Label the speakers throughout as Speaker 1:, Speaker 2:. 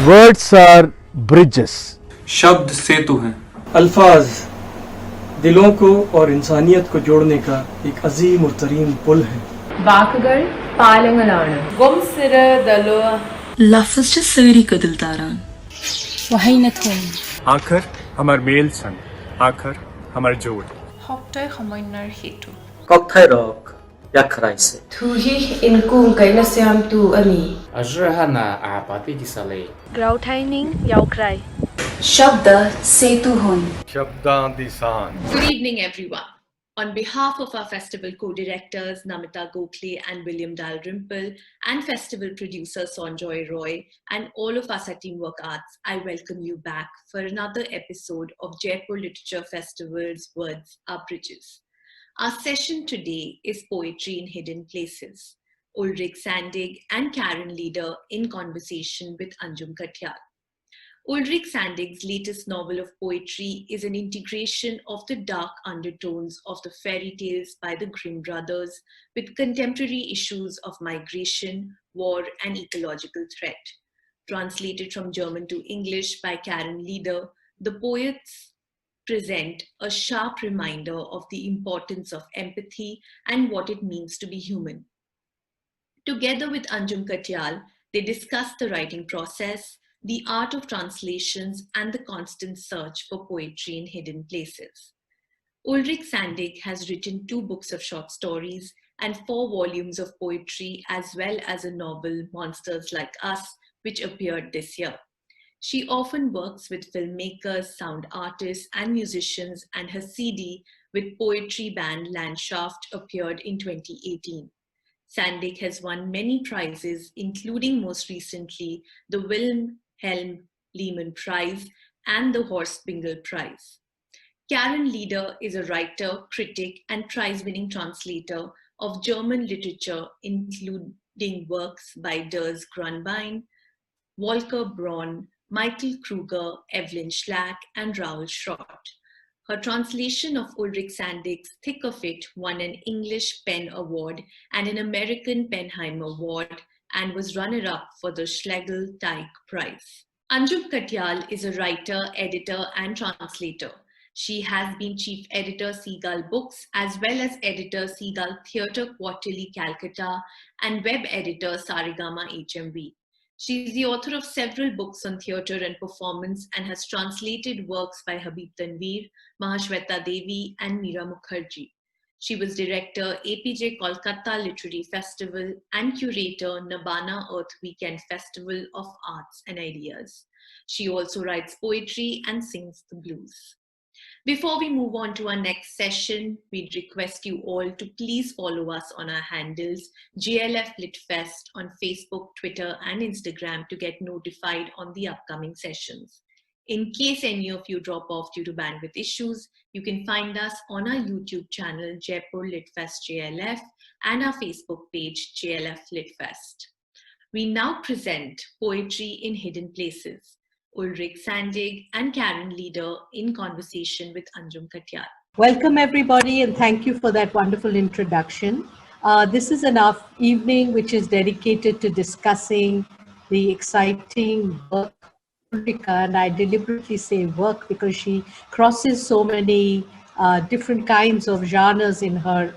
Speaker 1: Words are bridges.
Speaker 2: शब्द सेतु हैं।
Speaker 3: अल्फाज दिलों को और इंसानियत को जोड़ने का एक अजीम और तरीन पुल है।
Speaker 4: വാക്കുകൾ പാലങ്ങളാണ്.
Speaker 5: लफ्ज़ सरी कदलदारान
Speaker 6: वहीनथुन
Speaker 7: आखर हमार मेल सन आखर हमार जोड़
Speaker 8: শব্দই সমন্বয়ৰ হেতু
Speaker 9: Cocktail rock, yakraise.
Speaker 4: Thuhi inkung kaina siam tu ani.
Speaker 10: Ajrahana apati kisale.
Speaker 6: ग्राउथाइनिंग याउक्राई
Speaker 4: शब्द सेतु हुन.
Speaker 7: शब्दां दी सान।
Speaker 11: Good evening, everyone. On behalf of our festival co-directors Namita Gokhale and William Dalrymple and festival producer Sonjoy Roy and all of us at Teamwork Arts, I welcome you back for another episode of Jaipur Literature Festival's Words Are Bridges. Our session today is Poetry in Hidden Places. Ulrich Sandig and Karen Leader in conversation with Anjum Katyal. Ulrich Sandig's latest novel of poetry is an integration of the dark undertones of the fairy tales by the Grimm brothers with contemporary issues of migration, war, and ecological threat. Translated from German to English by Karen Leader, the poets present a sharp reminder of the importance of empathy and what it means to be human. Together with Anjum Katyal, they discuss the writing process, the art of translations, and the constant search for poetry in hidden places. Ulrich Sandig has written 2 books of short stories and 4 volumes of poetry, as well as a novel, Monsters Like Us, which appeared this year. She often works with filmmakers, sound artists, and musicians, and her CD with poetry band Landschaft appeared in 2018. Sandig has won many prizes, including most recently the Wilhelm Lehman Prize and the Horst Bingle Prize. Karen Leader is a writer, critic, and prize-winning translator of German literature, including works by Ders Grunbein, Volker Braun, Michael Kruger, Evelyn Schlack, and Raoul Schrott. Her translation of Ulrich Sandig's Thick of It won an English PEN Award and an American Penheim Award and was runner-up for the Schlegel-Teig Prize. Anjum Katyal is a writer, editor, and translator. She has been chief editor Seagull Books, as well as editor Seagull Theatre Quarterly Calcutta and web editor Saregama HMV. She is the author of several books on theatre and performance and has translated works by Habib Tanveer, Mahashweta Devi, and Meera Mukherjee. She was director APJ Kolkata Literary Festival and curator Nabana Earth Weekend Festival of Arts and Ideas. She also writes poetry and sings the blues. Before we move on to our next session, we'd request you all to please follow us on our handles GLF Litfest on Facebook, Twitter, and Instagram to get notified on the upcoming sessions. In case any of you drop off due to bandwidth issues, you can find us on our YouTube channel Jaipur Litfest JLF and our Facebook page JLF Litfest. We now present Poetry in Hidden Places. Ulrich Sandig and Karen Leader in conversation with Anjum Katyal.
Speaker 12: Welcome everybody and thank you for that wonderful introduction. This is an evening which is dedicated to discussing the exciting work of Ulrika, and I deliberately say work because she crosses so many different kinds of genres in her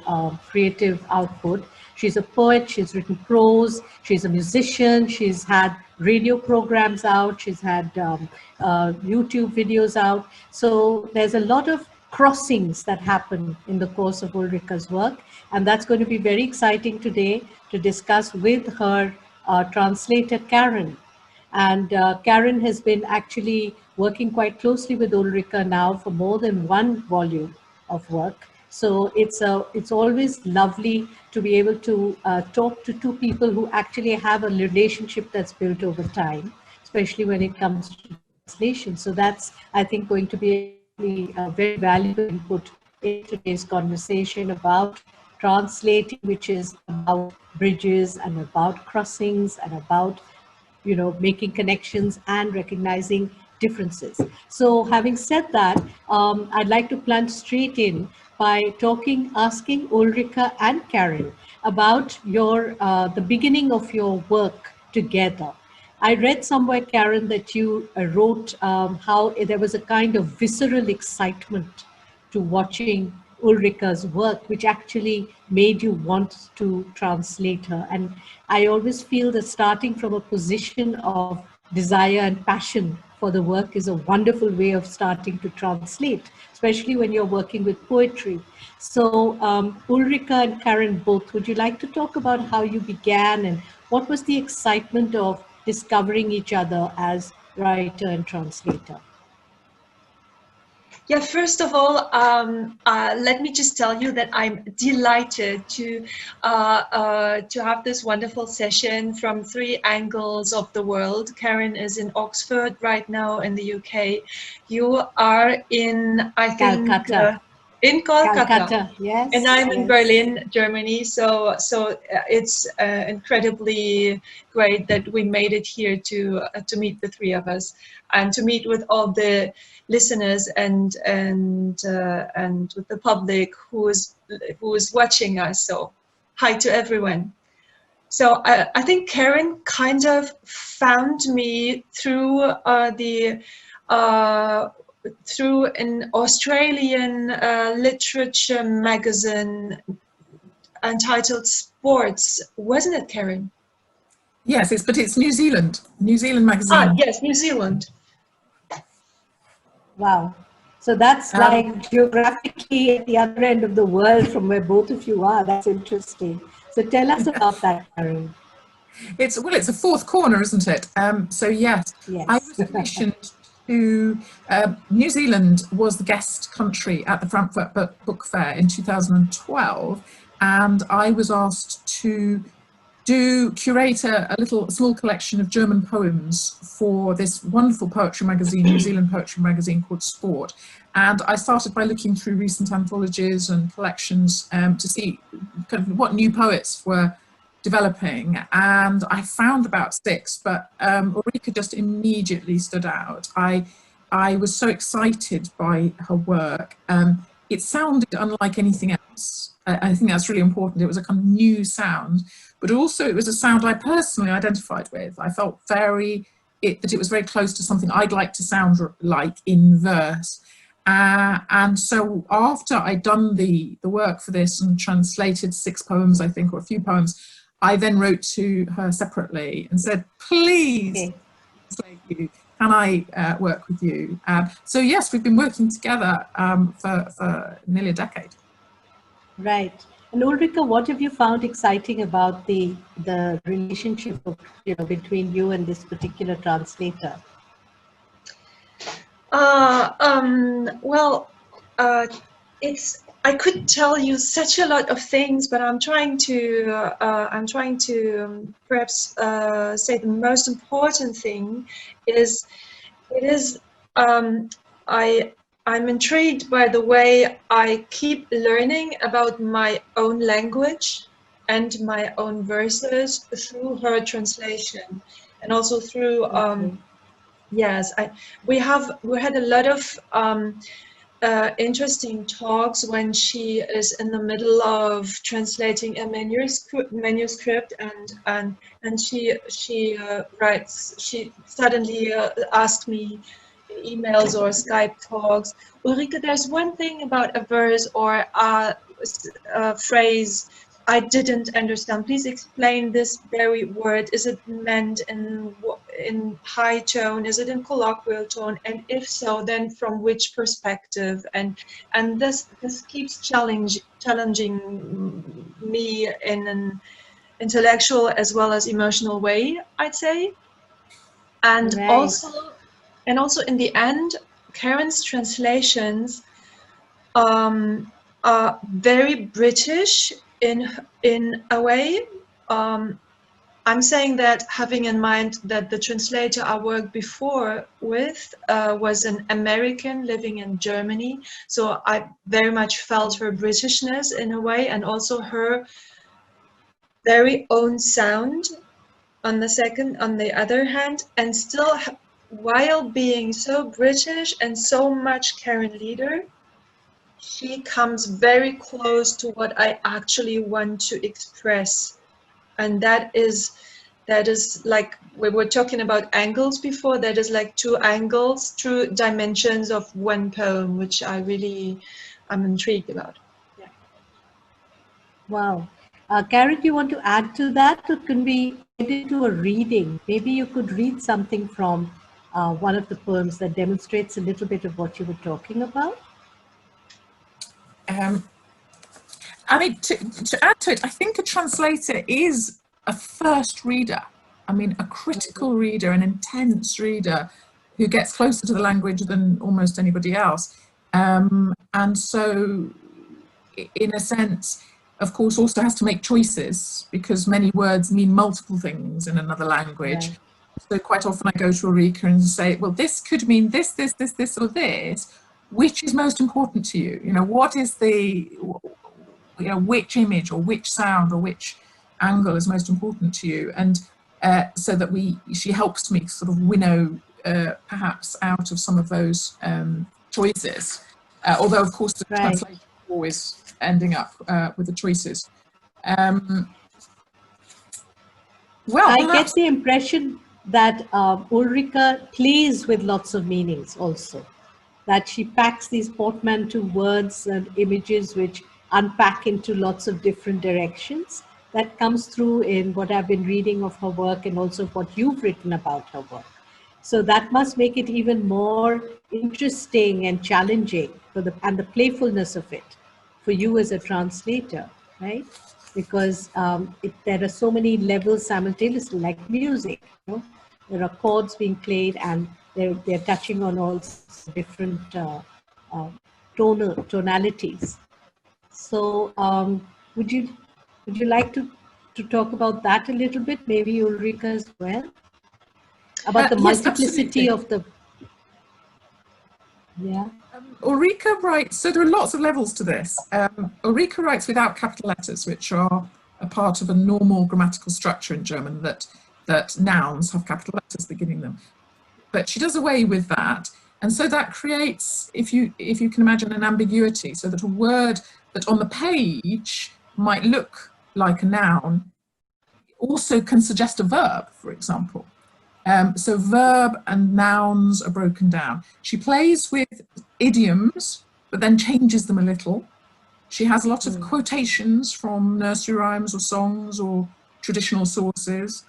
Speaker 12: creative output. She's a poet, she's written prose, she's a musician, she's had radio programs out, she's had YouTube videos out. So there's a lot of crossings that happen in the course of Ulrika's work, and that's going to be very exciting today to discuss with her translator Karen. And Karen has been actually working quite closely with Ulrika now for more than 1 volume of work. So it's always lovely to be able to talk to 2 people who actually have a relationship that's built over time, especially when it comes to translation. So that's, I think, going to be a very valuable input in today's conversation about translating, which is about bridges and about crossings and about, you know, making connections and recognizing differences. So having said that, I'd like to plunge straight in by asking Ulrika and Karen about the beginning of your work together. I read somewhere, Karen, that you wrote how there was a kind of visceral excitement to watching Ulrika's work, which actually made you want to translate her. And I always feel that starting from a position of desire and passion for the work is a wonderful way of starting to translate, especially when you're working with poetry. So Ulrika and Karen both, would you like to talk about how you began and what was the excitement of discovering each other as writer and translator?
Speaker 13: Yeah, first of all, let me just tell you that I'm delighted to have this wonderful session from 3 angles of the world. Karen is in Oxford right now in the UK. You are in, I think,
Speaker 12: Calcutta.
Speaker 13: In Kolkata.
Speaker 12: Calcutta, yes.
Speaker 13: And I'm in
Speaker 12: yes.
Speaker 13: Berlin, Germany. So it's incredibly great that we made it here to meet the 3 of us and to meet with all the listeners and with the public who is watching us. So hi to everyone. So I think Karen kind of found me through through an Australian literature magazine entitled Sports, wasn't it, Karen?
Speaker 14: Yes, but it's New Zealand magazine.
Speaker 13: Ah, yes, New Zealand.
Speaker 12: Wow. So that's like geographically at the other end of the world from where both of you are. That's interesting. So tell us about that, Karen.
Speaker 14: It's a 4th corner, isn't it? So yes, I was commissioned to New Zealand was the guest country at the Frankfurt Book Fair in 2012, and I was asked to curate a small collection of German poems for this wonderful poetry magazine, New Zealand poetry magazine called Sport. And I started by looking through recent anthologies and collections to see kind of what new poets were developing, and I found about 6, but Ulrika just immediately stood out. I was so excited by her work. It sounded unlike anything else. I think that's really important. It was a kind of new sound, but also it was a sound I personally identified with. I felt that it was very close to something I'd like to sound like in verse. And so after I'd done the work for this and translated 6 poems, I think, or a few poems, I then wrote to her separately and said, please, can I work with you? So yes, we've been working together for nearly a decade.
Speaker 12: Right. And Ulrika, what have you found exciting about the relationship between you and this particular translator?
Speaker 13: I could tell you such a lot of things, but I'm trying to perhaps say the most important thing is I'm intrigued by the way I keep learning about my own language and my own verses through her translation, and also through yes, we had a lot of interesting talks when she is in the middle of translating a manuscript and she writes. She suddenly asked me in emails or Skype talks, Ulrika, there's one thing about a verse or a phrase I didn't understand. Please explain this very word. Is it meant in high tone? Is it in colloquial tone? And if so, then from which perspective? And this keeps challenging me in an intellectual as well as emotional way, I'd say. And also in the end, Karen's translations are very British in a way. I'm saying that having in mind that the translator I worked before with was an American living in Germany, so I very much felt her Britishness in a way, and also her very own sound on the other hand, and still while being so British and so much Karen Leader, she comes very close to what I actually want to express, and that is that is like, we were talking about angles before, that is like two angles, two dimensions of one poem, which I'm intrigued about. Yeah.
Speaker 12: Wow. Karen, do you want to add to that, or can we get into a reading? Maybe you could read something from one of the poems that demonstrates a little bit of what you were talking about.
Speaker 14: I mean, to add to it, I think a translator is a first reader. I mean, a critical reader, an intense reader who gets closer to the language than almost anybody else. And so, in a sense, of course, also has to make choices, because many words mean multiple things in another language. Right. So quite often I go to Ulrika and say, well, this could mean this, this, this, this, or this. Which is most important to you? You know, what is the, you know, which image or which sound or which angle is most important to you? And so that she helps me sort of winnow perhaps out of some of those choices. Although, of course, the translation is always ending up with the choices. Well,
Speaker 12: I get the impression that Ulrika plays with lots of meanings also. That she packs these portmanteau words and images which unpack into lots of different directions. That comes through in what I've been reading of her work and also what you've written about her work. So that must make it even more interesting and challenging and the playfulness of it for you as a translator, right? Because there are so many levels simultaneously, like music. You know? There are chords being played and they're touching on all different tonalities. So would you like to talk about that a little bit, maybe Ulrika as well? About the multiplicity of the... Yeah.
Speaker 14: Ulrika writes, so there are lots of levels to this. Ulrika writes without capital letters, which are a part of a normal grammatical structure in German, that nouns have capital letters beginning them. But she does away with that. And so that creates, if you can imagine, an ambiguity, so that a word that on the page might look like a noun also can suggest a verb, for example. So verb and nouns are broken down. She plays with idioms, but then changes them a little. She has a lot of quotations from nursery rhymes or songs or traditional sources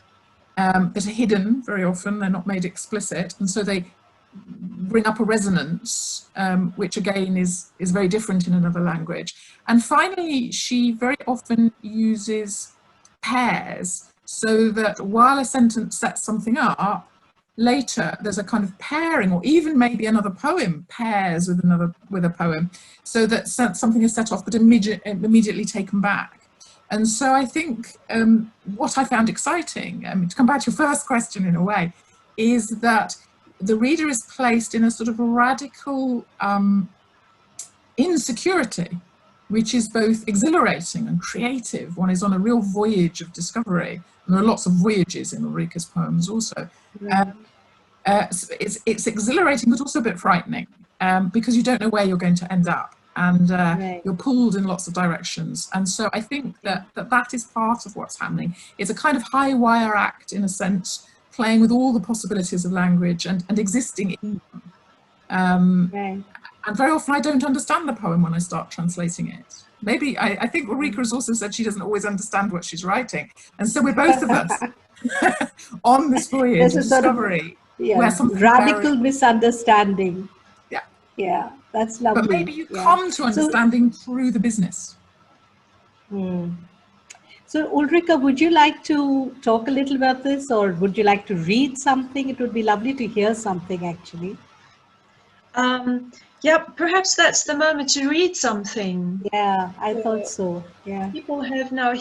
Speaker 14: that are hidden very often. They're not made explicit. And so they bring up a resonance, which again is very different in another language. And finally, she very often uses pairs, so that while a sentence sets something up, later there's a kind of pairing, or even maybe another poem pairs with a poem, so that something is set off but immediately taken back. And so I think what I found exciting, to come back to your first question in a way, is that the reader is placed in a sort of radical insecurity, which is both exhilarating and creative. One is on a real voyage of discovery. And there are lots of voyages in Ulrika's poems also. It's exhilarating, but also a bit frightening, because you don't know where you're going to end up. And you're pulled in lots of directions. And so I think that is part of what's happening. It's a kind of high wire act, in a sense, playing with all the possibilities of language and existing in them. And very often I don't understand the poem when I start translating it. Maybe, I think Ulrika has also said she doesn't always understand what she's writing. And so we're both of us on this voyage of discovery.
Speaker 12: Sort of, radical misunderstanding.
Speaker 14: Yeah.
Speaker 12: Yeah, that's lovely.
Speaker 14: But maybe you come to understanding through the business.
Speaker 12: So Ulrika, would you like to talk a little about this, or would you like to read something? It would be lovely to hear something, actually.
Speaker 13: Yeah, perhaps that's the moment to read something.
Speaker 12: Yeah, I thought so. Yeah.
Speaker 13: People have now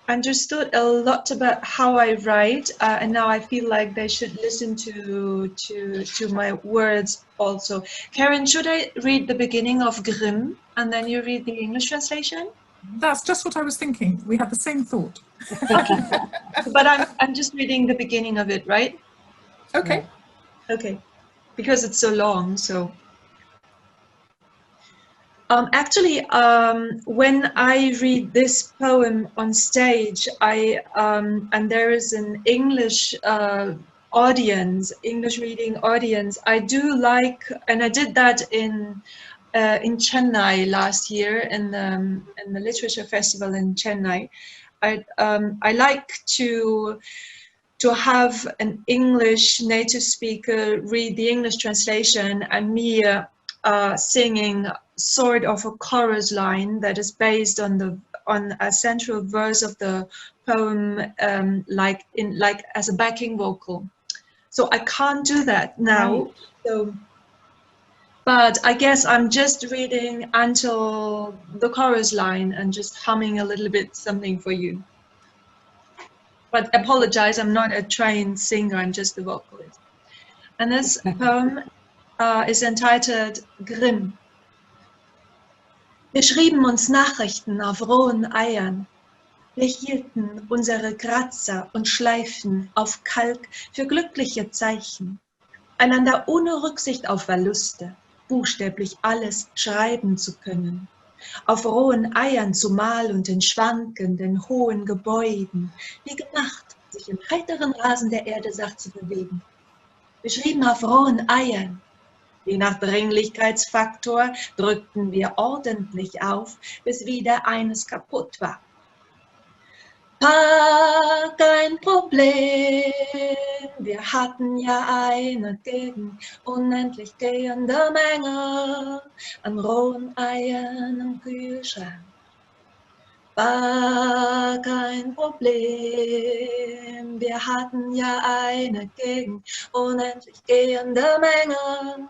Speaker 13: understood a lot about how I write, and now I feel like they should listen to my words also. Karen, should I read the beginning of Grimm and then you read the English translation?
Speaker 14: That's just what I was thinking. We had the same thought.
Speaker 13: Okay. But I'm just reading the beginning of it, right?
Speaker 14: Okay.
Speaker 13: Okay. Because it's so long, so. Actually, when I read this poem on stage, and there is an English English reading audience, I do like, and I did that in Chennai last year in the literature festival in Chennai. I like to have an English native speaker read the English translation and me singing sort of a chorus line that is based on a central verse of the poem, like as a backing vocal. So I can't do that now.
Speaker 12: Right.
Speaker 13: So, but I guess I'm just reading until the chorus line and just humming a little bit something for you. But apologize, I'm not a trained singer, I'm just a vocalist. And this poem is entitled Grimm. Wir schrieben uns Nachrichten auf rohen Eiern. Wir hielten unsere Kratzer und Schleifen auf Kalk für glückliche Zeichen. Einander ohne Rücksicht auf Verluste, buchstäblich alles schreiben zu können. Auf rohen Eiern zumal und in schwankenden, hohen Gebäuden, wie gemacht, sich im heiteren Rasen der Erde sacht zu bewegen. Wir schrieben auf rohen Eiern. Je nach Dringlichkeitsfaktor drückten wir ordentlich auf, bis wieder eines kaputt war. Kein Problem, wir hatten ja eine gegen unendlich gehende Menge an rohen Eiern im Kühlschrank. War kein Problem, wir hatten ja eine gegen unendlich gehende Menge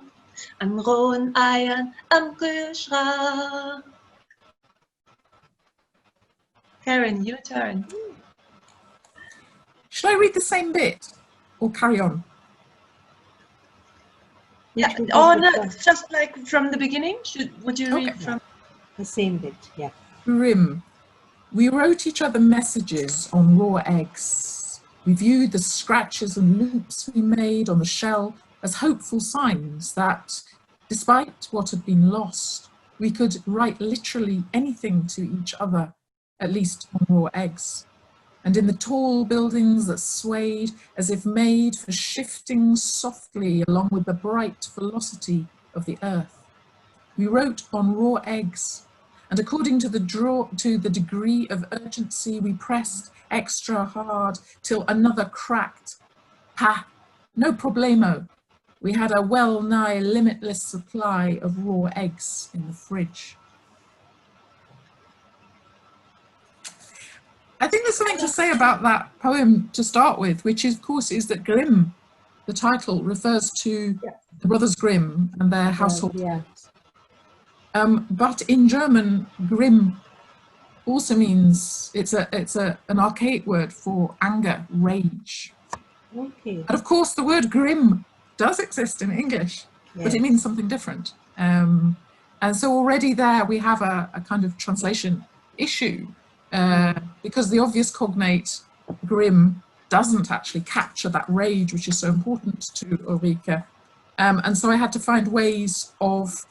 Speaker 13: an rohen Eiern am Kühlschrank. Karen, your turn.
Speaker 14: Should I read the same bit or carry on?
Speaker 13: Yeah, or no, just like from the beginning. Would you read from
Speaker 12: the same bit? Yeah.
Speaker 14: Grim. We wrote each other messages on raw eggs. We viewed the scratches and loops we made on the shell as hopeful signs that, despite what had been lost, we could write literally anything to each other, at least on raw eggs. And in the tall buildings that swayed as if made for shifting softly along with the bright velocity of the earth. We wrote on raw eggs, and according to the degree of urgency, we pressed extra hard till another cracked. Ha! No problemo. We had a well-nigh limitless supply of raw eggs in the fridge. I think there's something to say about that poem to start with, which is, of course, is that Grimm, the title, refers to the Brothers Grimm and their household.
Speaker 12: Yeah.
Speaker 14: But in German, Grimm also means it's an archaic word for anger, rage.
Speaker 12: Okay.
Speaker 14: And of course, the word grim does exist in English, but it means something different. And so already there we have a kind of translation issue. Because the obvious cognate, grim, doesn't actually capture that rage, which is so important to Ulrike. And so I had to find ways of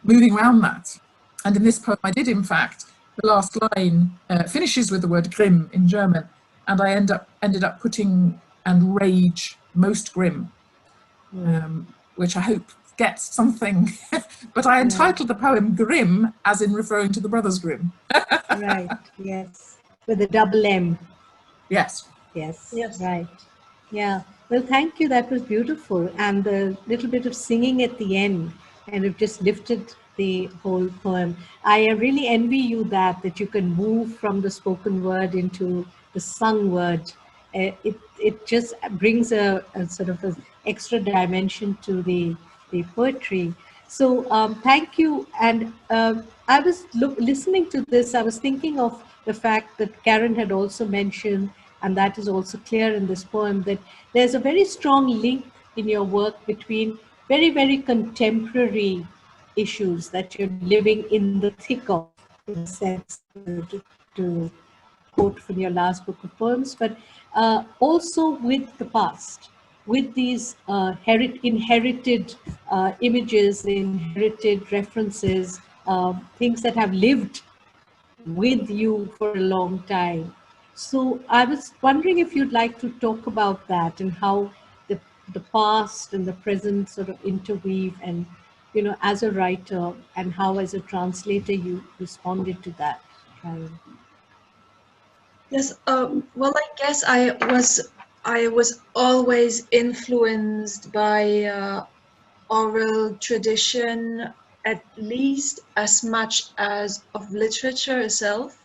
Speaker 14: moving around that. And in this poem, I did, in fact, the last line finishes with the word grim in German, and I ended up putting and rage most grim, which I hope gets something. But I entitled the poem Grimm, as in referring to the Brothers Grimm.
Speaker 12: Right, yes. With a double M.
Speaker 14: Yes.
Speaker 12: Yes, right. Yeah. Well, thank you. That was beautiful. And the little bit of singing at the end kind of just lifted the whole poem. I really envy you that you can move from the spoken word into the sung word. It just brings a sort of an extra dimension to the poetry. So thank you. And I was listening to this, I was thinking of the fact that Karen had also mentioned, and that is also clear in this poem, that there's a very strong link in your work between very, very contemporary issues that you're living in the thick of, in a sense, to quote from your last book of poems, but also with the past, with these inherited images, inherited references things that have lived with you for a long time. So I was wondering if you'd like to talk about that and how the past and the present sort of interweave, and as a writer and how as a translator you responded to that.
Speaker 13: Yes, well, I guess I was always influenced by oral tradition, at least as much as of literature itself.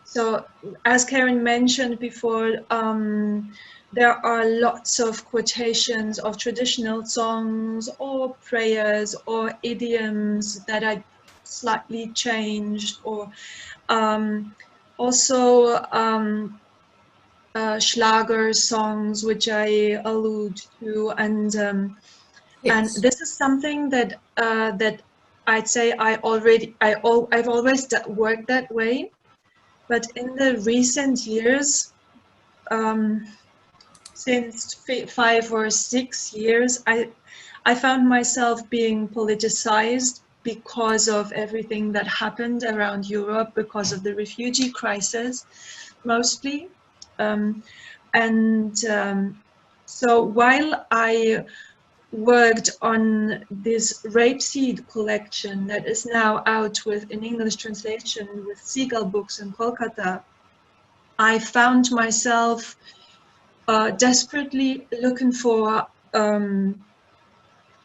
Speaker 13: So as Karen mentioned before, there are lots of quotations of traditional songs or prayers or idioms that I slightly changed, or also Schlager songs, which I allude to, and this is something that that I'd say I've always worked that way, but in the recent years, since 5 or 6 years, I found myself being politicized because of everything that happened around Europe, because of the refugee crisis, mostly. So while I worked on this Rapeseed collection that is now out with an English translation with Seagull Books in Kolkata, I found myself desperately looking for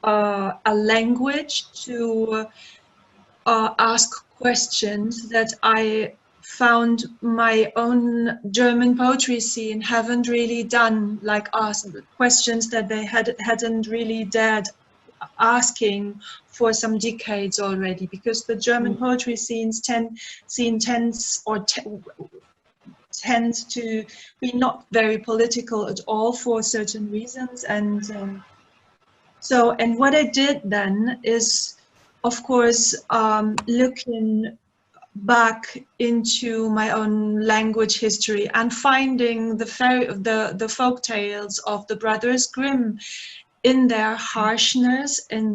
Speaker 13: a language to ask questions that I found my own German poetry scene haven't really done, like ask questions that they hadn't really dared asking for some decades already, because the German poetry scenes tend to be not very political at all for certain reasons. And what I did then is, of course, looking back into my own language history and finding the folk tales of the Brothers Grimm in their harshness, in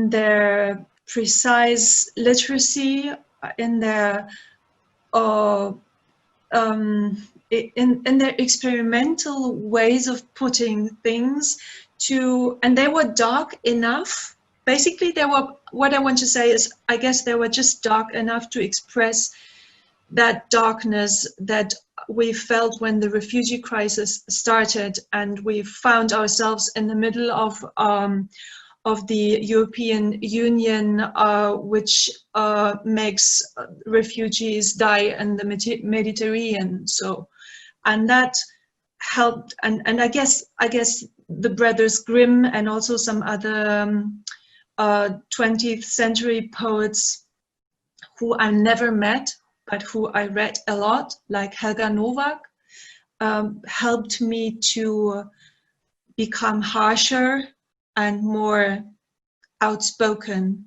Speaker 13: their precise literacy, in their in their experimental ways of putting things to, and they were dark enough. Basically, what I want to say is, I guess they were just dark enough to express that darkness that we felt when the refugee crisis started, and we found ourselves in the middle of the European Union, which makes refugees die in the Mediterranean. And that helped, and I guess the Brothers Grimm and also some other 20th century poets who I never met, but who I read a lot, like Helga Novak, helped me to become harsher and more outspoken,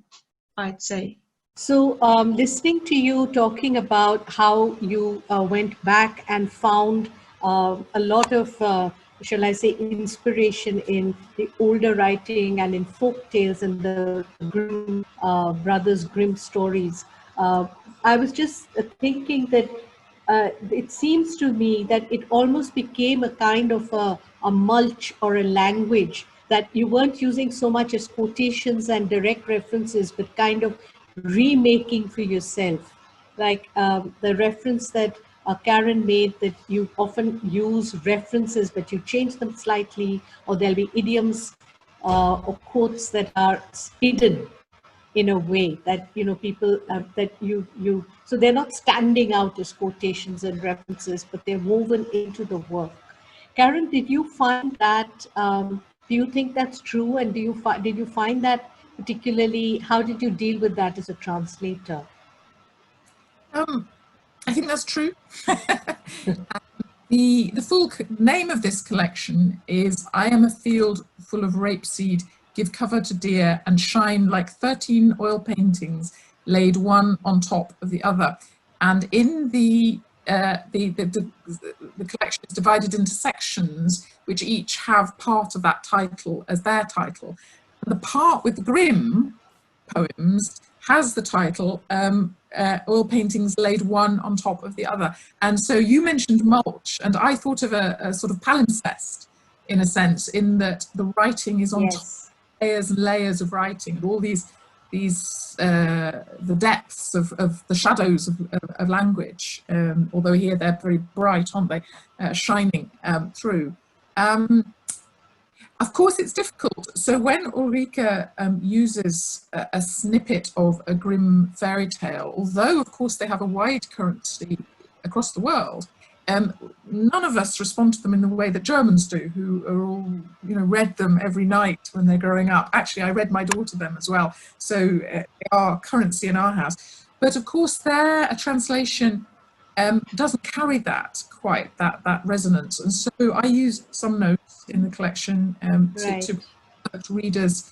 Speaker 13: I'd say.
Speaker 12: So listening to you talking about how you went back and found a lot of, shall I say, inspiration in the older writing and in folk tales and the Grimm, Brothers Grimm stories, I was just thinking that it seems to me that it almost became a kind of a mulch or a language that you weren't using so much as quotations and direct references, but kind of remaking for yourself. Like the reference that Karen made, that you often use references, but you change them slightly, or there'll be idioms or quotes that are hidden in a way that, people, that you, so they're not standing out as quotations and references, but they're woven into the work. Karen, did you find that, do you think that's true? And did you find that particularly, how did you deal with that as a translator?
Speaker 14: I think that's true. The full name of this collection is I Am a Field Full of Rapeseed, Give Cover to Deer, and Shine Like 13 Oil Paintings laid one on top of the other. And in the collection is divided into sections, which each have part of that title as their title. The part with the Grimm poems has the title Oil Paintings Laid One on Top of the Other. And so you mentioned mulch, and I thought of a sort of palimpsest, in a sense, in that the writing is on top, layers and layers of writing, and all these the depths of the shadows of language, although here they're very bright, aren't they, shining through. Of course, it's difficult. So when Ulrike uses a snippet of a Grimm fairy tale, although of course they have a wide currency across the world, none of us respond to them in the way that Germans do, who are all, read them every night when they're growing up. Actually, I read my daughter them as well, so they are currency in our house. But of course, a translation doesn't carry that resonance, and so I use some notes in the collection to readers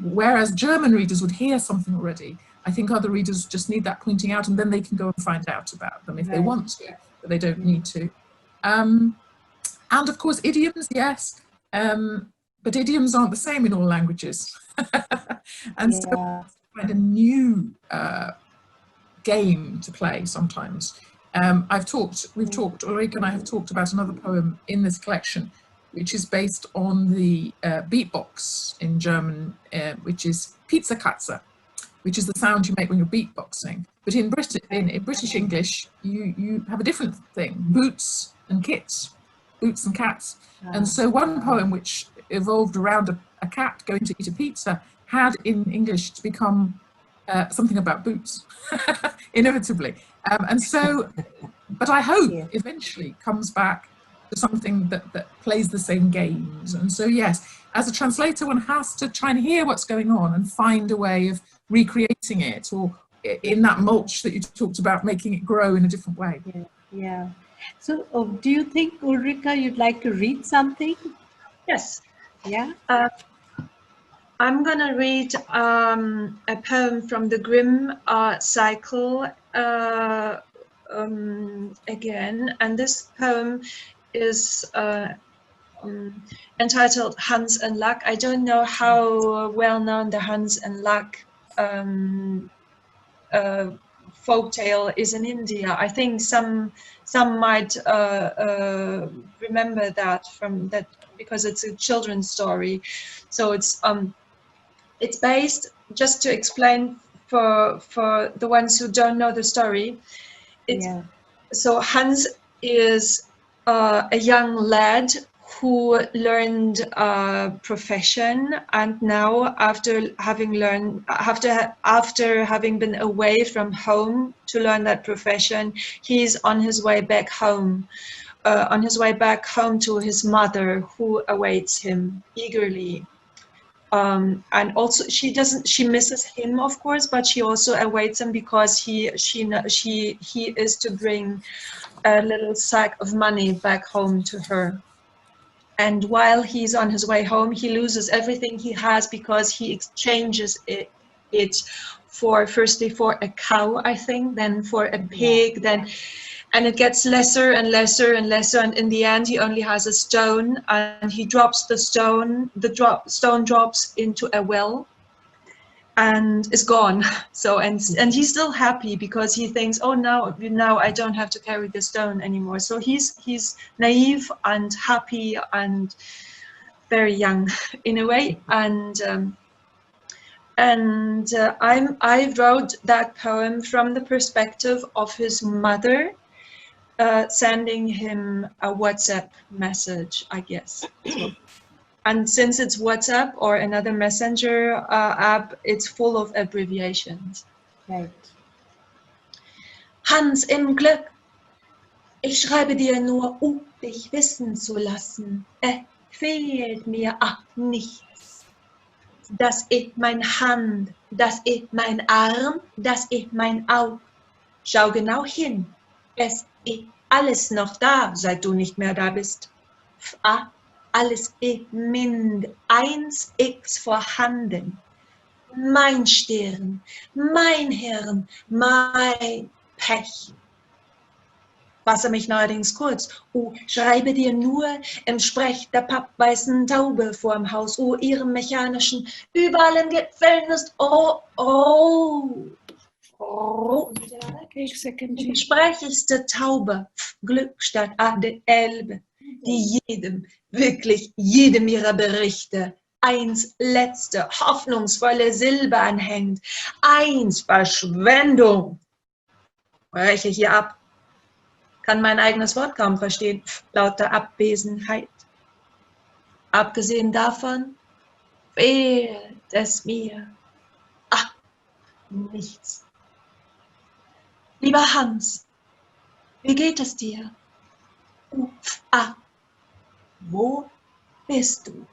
Speaker 14: whereas German readers would hear something already. I think other readers just need that pointing out, and then they can go and find out about them if they want to, but they don't need to. And of course, idioms, yes, but idioms aren't the same in all languages, and so find a new game to play sometimes. Ulrike and I have talked about another poem in this collection, which is based on the beatbox in German, which is Pizzakatze, which is the sound you make when you're beatboxing. But in British English, you have a different thing: boots and kits, boots and cats. And so one poem which evolved around a cat going to eat a pizza had in English to become something about boots, inevitably. And so, but I hope eventually comes back to something that plays the same games. And so, yes, as a translator, one has to try and hear what's going on and find a way of recreating it, or in that mulch that you talked about, making it grow in a different way.
Speaker 12: Yeah. So, do you think, Ulrike, you'd like to read something?
Speaker 13: Yes.
Speaker 12: Yeah.
Speaker 13: I'm going to read a poem from the Grimm cycle again, and this poem is entitled Hans and Luck. I don't know how well known the Hans and Luck folktale is in India. I think some might remember that from that, because it's a children's story. So it's based, just to explain for the ones who don't know the story. So Hans is a young lad who learned a profession, and now after having been away from home to learn that profession, he's on his way back home. To his mother, who awaits him eagerly. And also she misses him, of course, but she also awaits him because he is to bring a little sack of money back home to her. And while he's on his way home, he loses everything he has, because he exchanges it firstly for a cow, I think, then for a pig, and it gets lesser and lesser and lesser, and in the end he only has a stone, and he drops the stone. Stone drops into a well and is gone. So and he's still happy, because he thinks, oh, now I don't have to carry the stone anymore. So he's naive and happy and very young in a way. I wrote that poem from the perspective of his mother, sending him a WhatsApp message, I guess. And since it's WhatsApp or another messenger app, it's full of abbreviations.
Speaker 12: Right.
Speaker 13: Hans im Glück, ich schreibe dir nur, dich wissen zu lassen. Fehlt mir nichts. Das ist mein Hand, das ist mein Arm, das ist mein Auge. Schau genau hin. Es ist alles noch da, seit du nicht mehr da bist. Alles ist mind 1x vorhanden. Mein Stirn, mein Hirn, mein Pech. fasse mich neuerdings kurz. Oh, schreibe dir nur im Sprech der pappweißen Taube vorm Haus. Oh, ihrem mechanischen, überall in Gipfeln ist. Oh, oh. Oh. Die sprechigste Taube, Glückstadt an der Elbe, die jedem, wirklich jedem ihrer Berichte eins letzte, hoffnungsvolle Silbe anhängt. Eins, Verschwendung. Breche hier ab. Kann mein eigenes Wort kaum verstehen, lauter Abwesenheit. Abgesehen davon fehlt es mir. Ach, nichts. Lieber Hans, wie geht es dir? Wo bist du?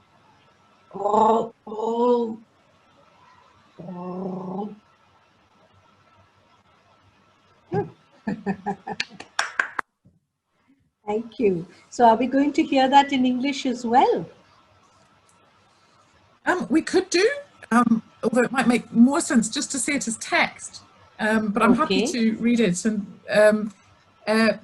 Speaker 13: Oh, oh, oh.
Speaker 12: Thank you. So are we going to hear that in English as well?
Speaker 14: We could do, although it might make more sense just to see it as text. But I'm happy to read it. And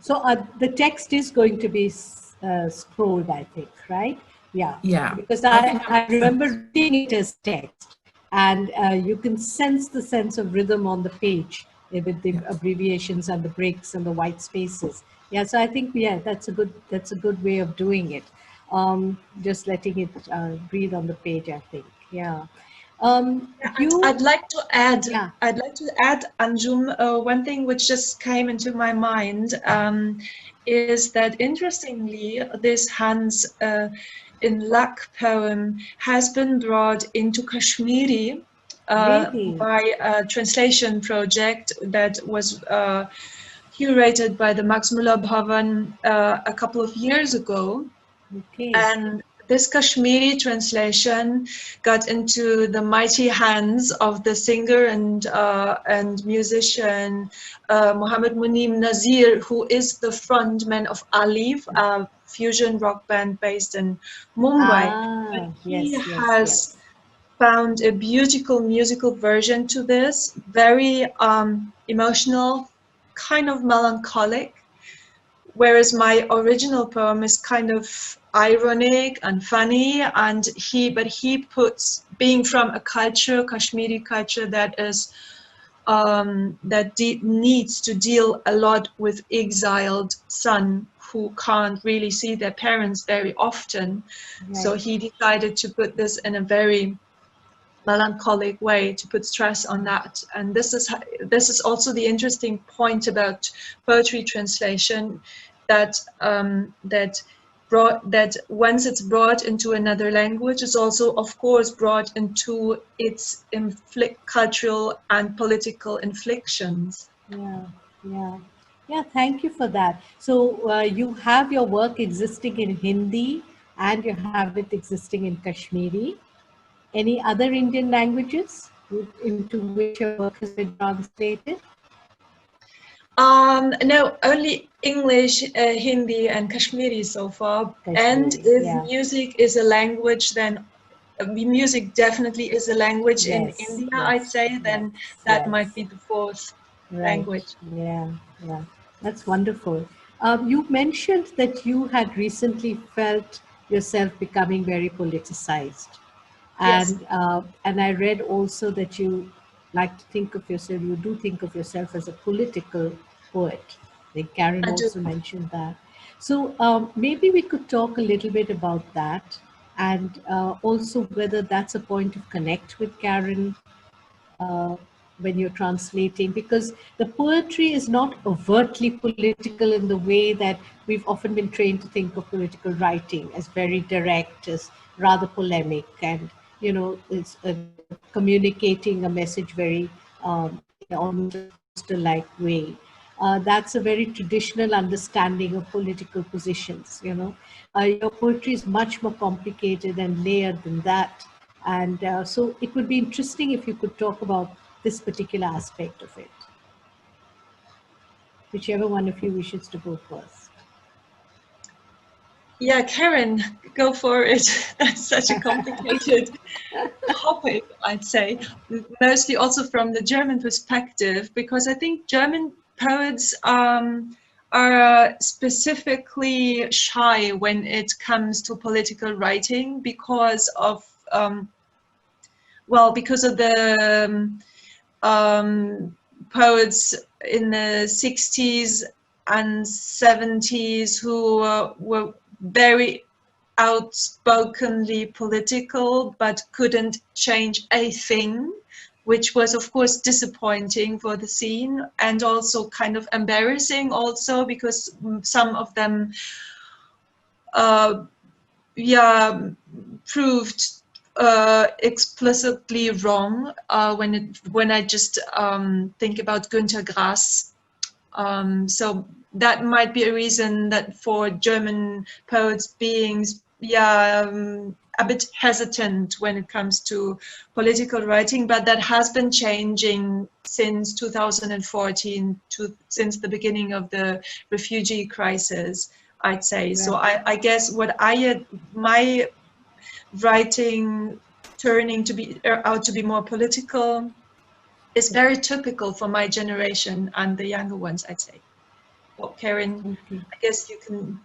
Speaker 12: so the text is going to be scrolled, I think, right? Yeah.
Speaker 14: Yeah.
Speaker 12: Because I remember reading it as text, and you can sense the sense of rhythm on the page with the abbreviations and the breaks and the white spaces. Yeah. So I think that's a good way of doing it. Just letting it breathe on the page, I think. Yeah.
Speaker 13: I'd like to add, Anjum, one thing which just came into my mind is that interestingly, this Hans in Luck poem has been brought into Kashmiri by a translation project that was curated by the Max Muller Bhavan a couple of years ago. And this Kashmiri translation got into the mighty hands of the singer and musician Muhammad Munim Nazir, who is the frontman of Alif, a fusion rock band based in Mumbai. He has found a beautiful musical version to this, very emotional, kind of melancholic, whereas my original poem is kind of ironic and funny, and he puts, being from a culture, Kashmiri culture, that is needs to deal a lot with exiled son who can't really see their parents very often. Right. So he decided to put this in a very melancholic way, to put stress on that. And this is also the interesting point about poetry translation, that that once it's brought into another language, it's also, of course, brought into its cultural and political inflictions.
Speaker 12: Yeah, thank you for that. So you have your work existing in Hindi and you have it existing in Kashmiri. Any other Indian languages into which your work has been translated?
Speaker 13: No, only English, Hindi, and Kashmiri so far. And if music is a language, then music definitely is a language in India, I'd say, then that might be the fourth language.
Speaker 12: Yeah, that's wonderful. You mentioned that you had recently felt yourself becoming very politicized. And I read also that you like to think of yourself, you do think of yourself as a political poet. I think Karen also mentioned that. So maybe we could talk a little bit about that, and also whether that's a point of connect with Karen when you're translating, because the poetry is not overtly political in the way that we've often been trained to think of political writing, as very direct, as rather polemic, and it's communicating a message very almost like way. That's a very traditional understanding of political positions. Your poetry is much more complicated and layered than that, and so it would be interesting if you could talk about this particular aspect of it. Whichever one of you wishes to go first.
Speaker 13: Yeah, Karen, go for it. That's such a complicated topic, I'd say, mostly also from the German perspective, because I think German poets are are specifically shy when it comes to political writing because of the poets in the 60s and 70s who were very outspokenly political but couldn't change a thing, which was of course disappointing for the scene and also kind of embarrassing also because some of them proved explicitly wrong when I just think about Günter Grass. So that might be a reason that for German poets being a bit hesitant when it comes to political writing, but that has been changing since 2014, since the beginning of the refugee crisis, I'd say. Yeah. So I guess my writing turning to be out to be more political is very typical for my generation and the younger ones, I'd say. Well, Karen, I guess you can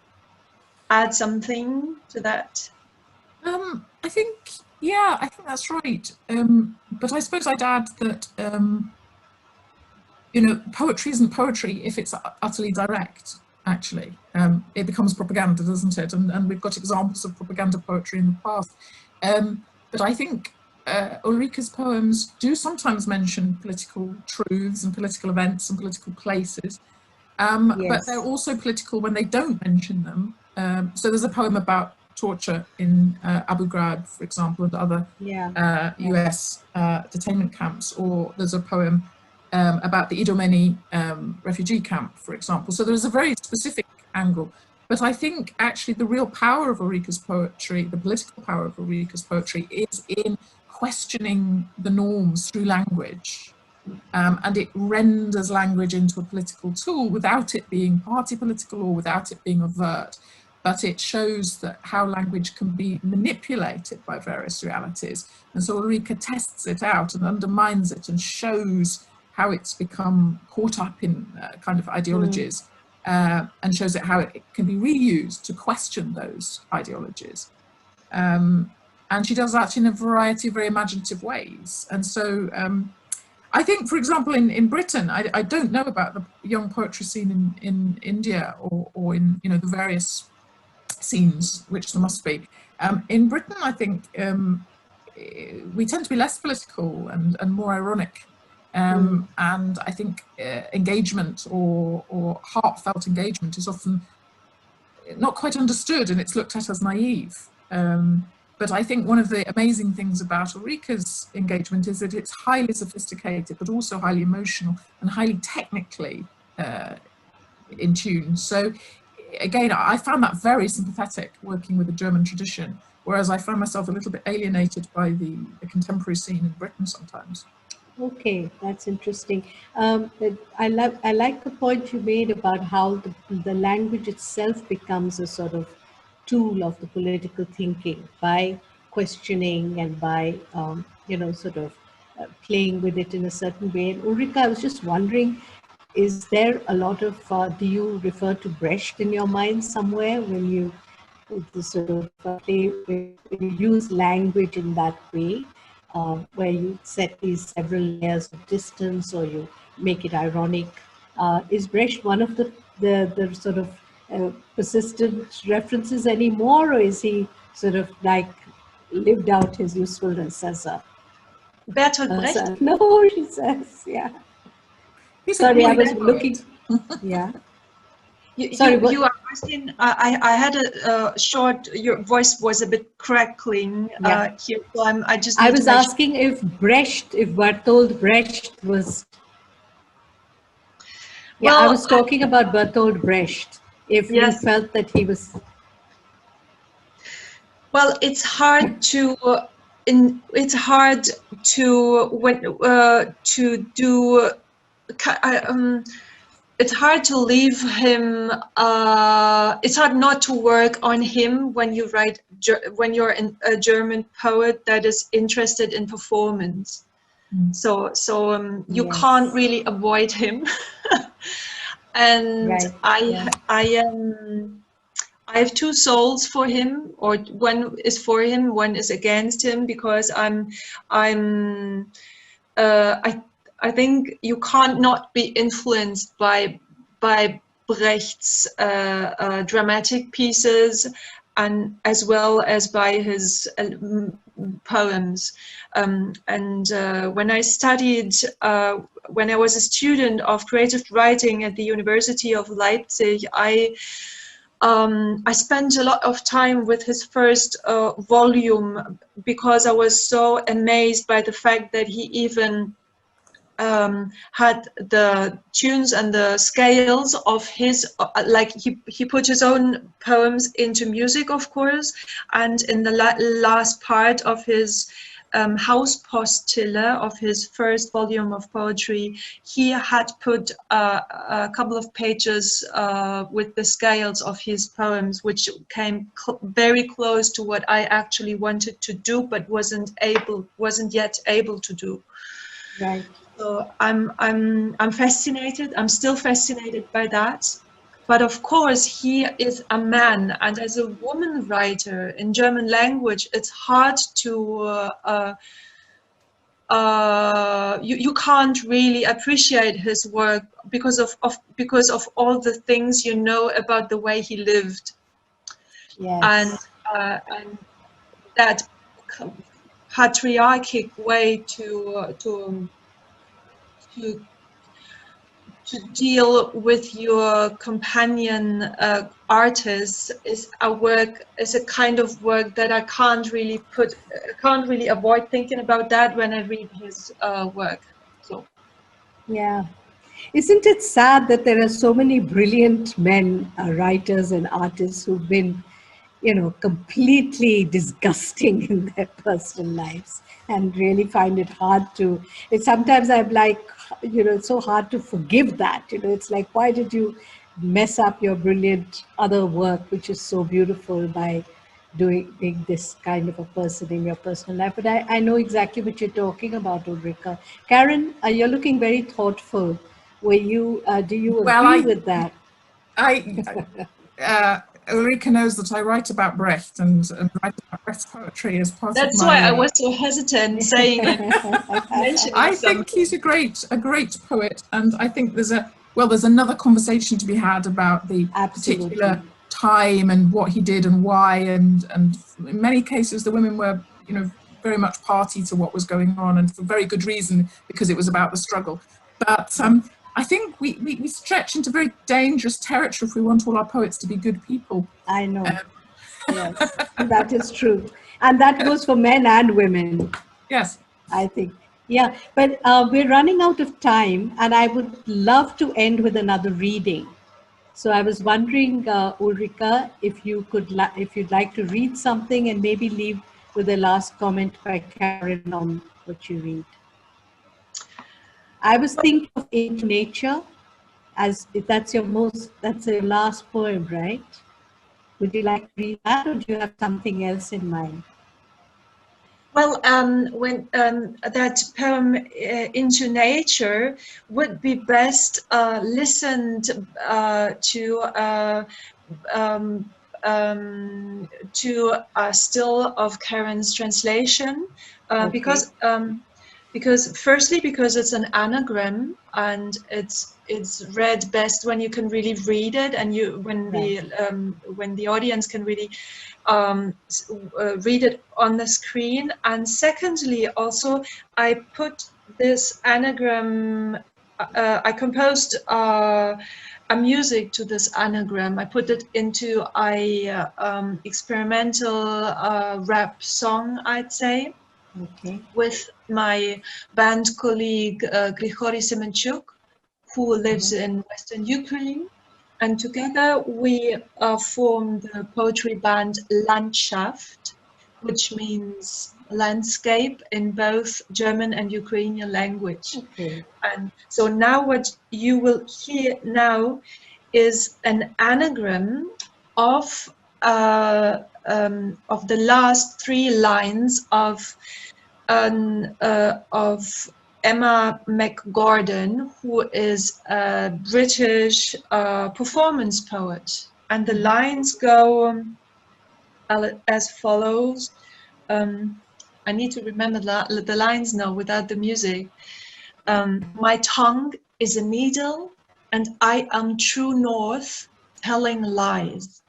Speaker 13: add something to that.
Speaker 14: I think that's right. But I suppose I'd add that poetry isn't poetry if it's utterly direct. Actually, it becomes propaganda, doesn't it? And we've got examples of propaganda poetry in the past. But I think Ulrike's poems do sometimes mention political truths and political events and political places. But they're also political when they don't mention them. So there's a poem about torture in Abu Ghraib, for example, and other US detainment camps, or there's a poem about the Idomeni refugee camp, for example. So there's a very specific angle. But I think actually the real power of Ulrike's poetry, the political power of Ulrike's poetry, is in questioning the norms through language. And it renders language into a political tool without it being party political or without it being overt. But it shows that how language can be manipulated by various realities. And so Ulrike tests it out and undermines it and shows how it's become caught up in kind of ideologies and shows it how it can be reused to question those ideologies. And she does that in a variety of very imaginative ways. And so I think, for example, in Britain, I don't know about the young poetry scene in India or in the various scenes, which there must be. In Britain, I think we tend to be less political and more ironic. And I think engagement or heartfelt engagement is often not quite understood, and it's looked at as naive. But I think one of the amazing things about Ulrike's engagement is that it's highly sophisticated, but also highly emotional and highly technically in tune. So again, I found that very sympathetic working with the German tradition, whereas I found myself a little bit alienated by the contemporary scene in Britain sometimes.
Speaker 12: Okay, that's interesting. I like the point you made about how the language itself becomes a sort of tool of the political thinking by questioning and by playing with it in a certain way. And Ulrike, I was just wondering, is there a lot of do you refer to Brecht in your mind somewhere when you play when you use language in that way? Where you set these several layers of distance, or you make it ironic. Is Brecht one of the sort of persistent references anymore, or is he sort of like lived out his usefulness as a
Speaker 13: Bertolt Brecht?
Speaker 12: No, she says, yeah. Sorry, I was looking. Yeah.
Speaker 13: You are asking. I had a short. Your voice was a bit crackling here, so I was
Speaker 12: asking if Bertolt Brecht was. Yeah, well, I was talking about Bertolt Brecht. If you felt that he was.
Speaker 13: Well, it's hard to. It's hard to do. It's hard to leave him. It's hard not to work on him when you write. When you're a German poet that is interested in performance, so you can't really avoid him. and
Speaker 12: Right.
Speaker 13: I have two souls for him, or one is for him, one is against him, because I think you can't not be influenced by Brecht's dramatic pieces, and as well as by his poems. When I studied, when I was a student of creative writing at the University of Leipzig, I spent a lot of time with his first volume, because I was so amazed by the fact that he even had the tunes and the scales of his, like he put his own poems into music, of course, and in the last part of his Hauspostille, of his first volume of poetry, he had put a couple of pages with the scales of his poems, which came very close to what I actually wanted to do, but wasn't yet able to do.
Speaker 12: Right.
Speaker 13: So I'm fascinated. I'm still fascinated by that. But of course, he is a man, and as a woman writer in German language, it's hard to you can't really appreciate his work because of all the things you know about the way he lived.
Speaker 12: Yes.
Speaker 13: And that patriarchic way to deal with your companion artists is a kind of work that I can't really avoid thinking about that when I read his work. So
Speaker 12: yeah, isn't it sad that there are so many brilliant men, writers and artists who've been, completely disgusting in their personal lives, and really find it hard to, sometimes I'm like, it's so hard to forgive that. It's like, why did you mess up your brilliant other work, which is so beautiful, by being this kind of a person in your personal life? But I know exactly what you're talking about, Ulrika. Karen, you're looking very thoughtful. Do you agree with that?
Speaker 14: Ulrika knows that I write about Brecht and write about Brecht's poetry as part of my...
Speaker 13: That's why I was so hesitant saying it.
Speaker 14: I think he's a great poet, and I think there's another conversation to be had about the particular time and what he did and why, and in many cases the women were, very much party to what was going on, and for very good reason, because it was about the struggle. But I think we stretch into very dangerous territory if we want all our poets to be good people.
Speaker 12: I know. Yes, that is true. And that goes for men and women.
Speaker 14: Yes.
Speaker 12: I think. Yeah, but we're running out of time, and I would love to end with another reading. So I was wondering, Ulrika, if you'd like to read something and maybe leave with a last comment by Karen on what you read. I was thinking of Into Nature, as if that's your last poem, right? Would you like to read that, or do you have something else in mind?
Speaker 13: Well, when that poem Into Nature would be best listened to Still of Karen's translation, because firstly, because it's an anagram, and it's read best when you can really read it, and when the audience can really read it on the screen. And secondly, also, I put this anagram, I composed a music to this anagram. I put it into a experimental rap song, I'd say, with my band colleague Grigory Semenchuk, who lives in Western Ukraine. And together we formed the poetry band Landschaft, which means landscape in both German and Ukrainian language. And so now what you will hear now is an anagram of the last three lines of Emma McGordon, who is a British performance poet. And the lines go as follows. I need to remember the lines now without the music. My tongue is a needle, and I am true north, telling lies.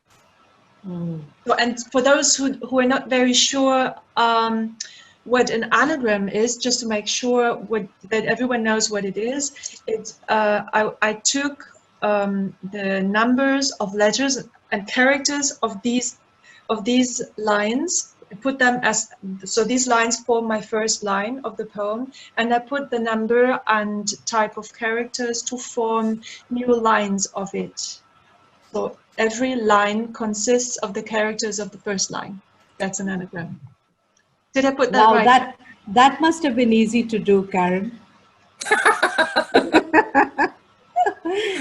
Speaker 13: So, and for those who are not very sure what an anagram is, just to make sure that everyone knows what it is, I took the numbers of letters and characters of these lines, put them as, so these lines form my first line of the poem, and I put the number and type of characters to form new lines of it. So every line consists of the characters of the first line. That's an anagram. Did I put that
Speaker 12: Wow,
Speaker 13: right?
Speaker 12: that must have been easy to do, Karen.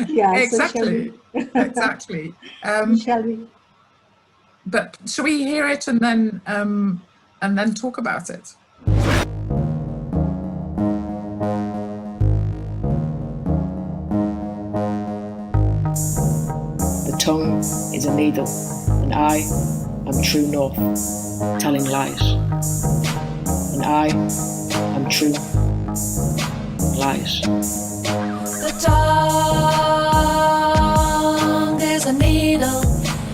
Speaker 12: Yeah,
Speaker 14: exactly.
Speaker 12: So
Speaker 14: Exactly.
Speaker 12: shall we?
Speaker 14: But shall we hear it and then talk about it?
Speaker 15: The tongue is a needle, and I am true north, telling lies. And I am true lies.
Speaker 16: The tongue is a needle,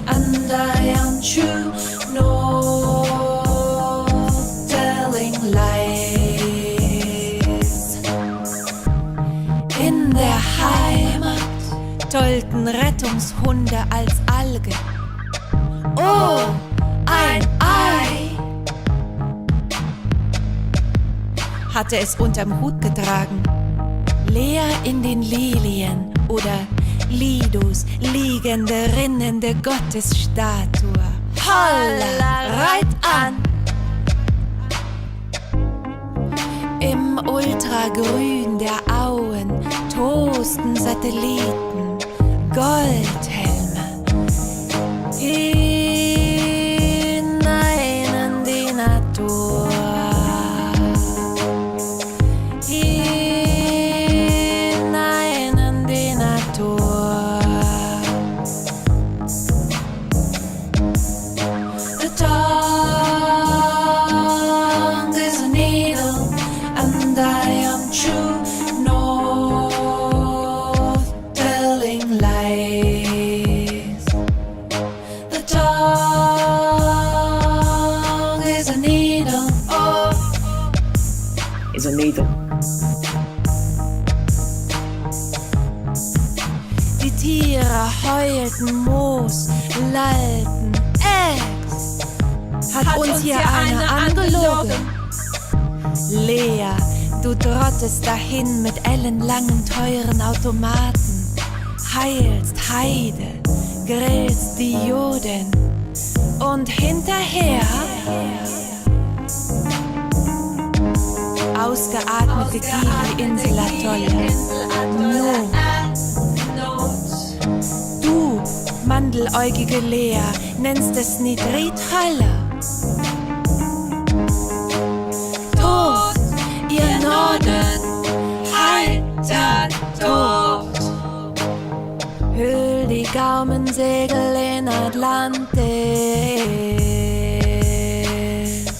Speaker 16: and I am true north, telling lies. In der Heimat tollten Rettungshunde als Alge. Oh, ein Ei! Hatte es unterm Hut getragen. Leer in den Lilien oder Lidos, liegende, rinnende Gottesstatue. Holla, reit an! Im Ultragrün der Auen toasten Satelliten, Goldhelme. Hinein in die Natur. Hinein in die Natur. The tongue is a needle, and I am true north, telling lies. The tongue is a needle, oh,
Speaker 15: Is a needle.
Speaker 16: die Tiere heulten, Moos, lallten, Ex hat uns hier einer angelogen. Lea, du trottest dahin mit ellenlangen, teuren Automaten, heilst Heide, grillst Dioden und hinterher ausgeatmete Kiwi-Insel-Atolle. Du, mandeläugige Lea, nennst es Nitrithalle. Tod, ihr Norden, heiter Tod. Hüll die Gaumensegel in Atlantis.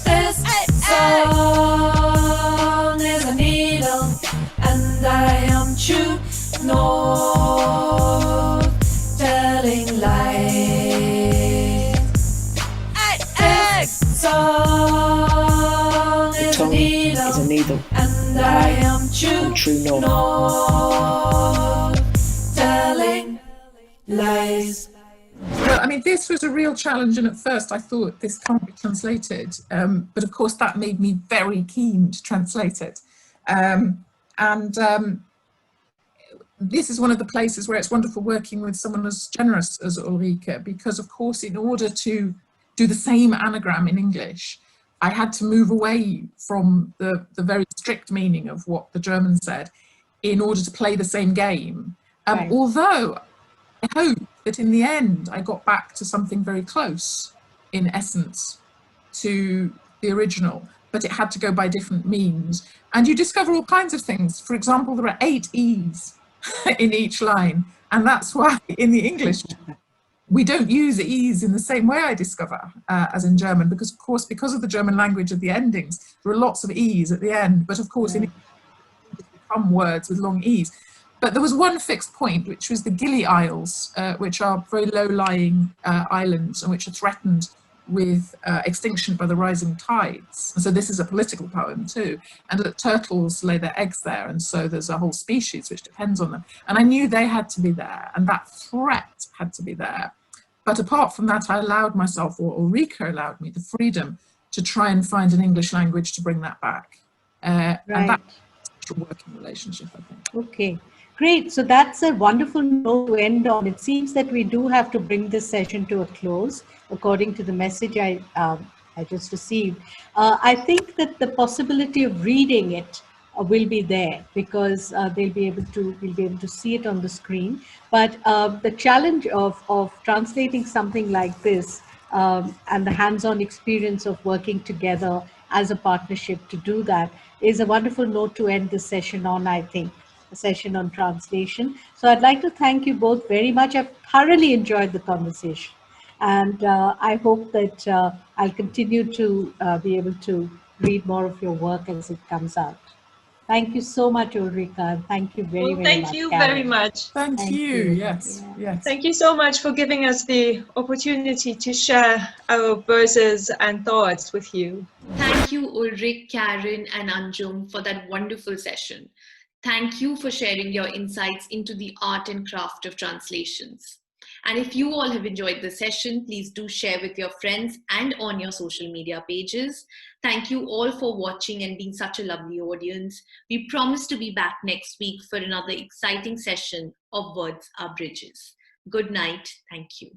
Speaker 16: This song is a needle, and I am true north, telling lies. Song
Speaker 15: The tongue is a needle,
Speaker 16: and I am true
Speaker 15: north.
Speaker 16: north, telling lies.
Speaker 14: Well, I mean, this was a real challenge, and at first I thought this can't be translated. But of course, that made me very keen to translate it. This is one of the places where it's wonderful working with someone as generous as Ulrike, because of course, in order to do the same anagram in English, I had to move away from the very strict meaning of what the German said in order to play the same game.
Speaker 12: Right.
Speaker 14: Although I hope that in the end, I got back to something very close in essence to the original. but it had to go by different means. And you discover all kinds of things. For example, there are 8 E's in each line. And that's why in the English, we don't use E's in the same way, I discover, as in German, because of course, because of the German language of the endings, there are lots of E's at the end. But of course, in English, become words with long E's. But there was one fixed point, which was the Gili Isles, which are very low-lying islands and which are threatened with extinction by the rising tides. And so this is a political poem too. And that turtles lay their eggs there, and so there's a whole species which depends on them. And I knew they had to be there, and that threat had to be there. But apart from that, I allowed myself, or Ulrika allowed me, the freedom to try and find an English language to bring that back. And that's a working relationship, I think.
Speaker 12: Okay. Great. So that's a wonderful note to end on. It seems that we do have to bring this session to a close, according to the message I just received. I think that the possibility of reading it will be there, because we'll be able to see it on the screen. But the challenge of translating something like this and the hands-on experience of working together as a partnership to do that is a wonderful note to end this session on, I think. Session on translation. So I'd like to thank you both very much. I've thoroughly enjoyed the conversation, and I hope that I'll continue to be able to read more of your work as it comes out. Thank you so much, Ulrika, and thank you very much.
Speaker 13: Thank you very much.
Speaker 14: Thank you. Yes.
Speaker 13: Thank you so much for giving us the opportunity to share our verses and thoughts with you.
Speaker 11: Thank you, Ulrich, Karen, and Anjum, for that wonderful session. Thank you for sharing your insights into the art and craft of translations. And if you all have enjoyed the session, please do share with your friends and on your social media pages. Thank you all for watching and being such a lovely audience. We promise to be back next week for another exciting session of Words Are Bridges. Good night. Thank you.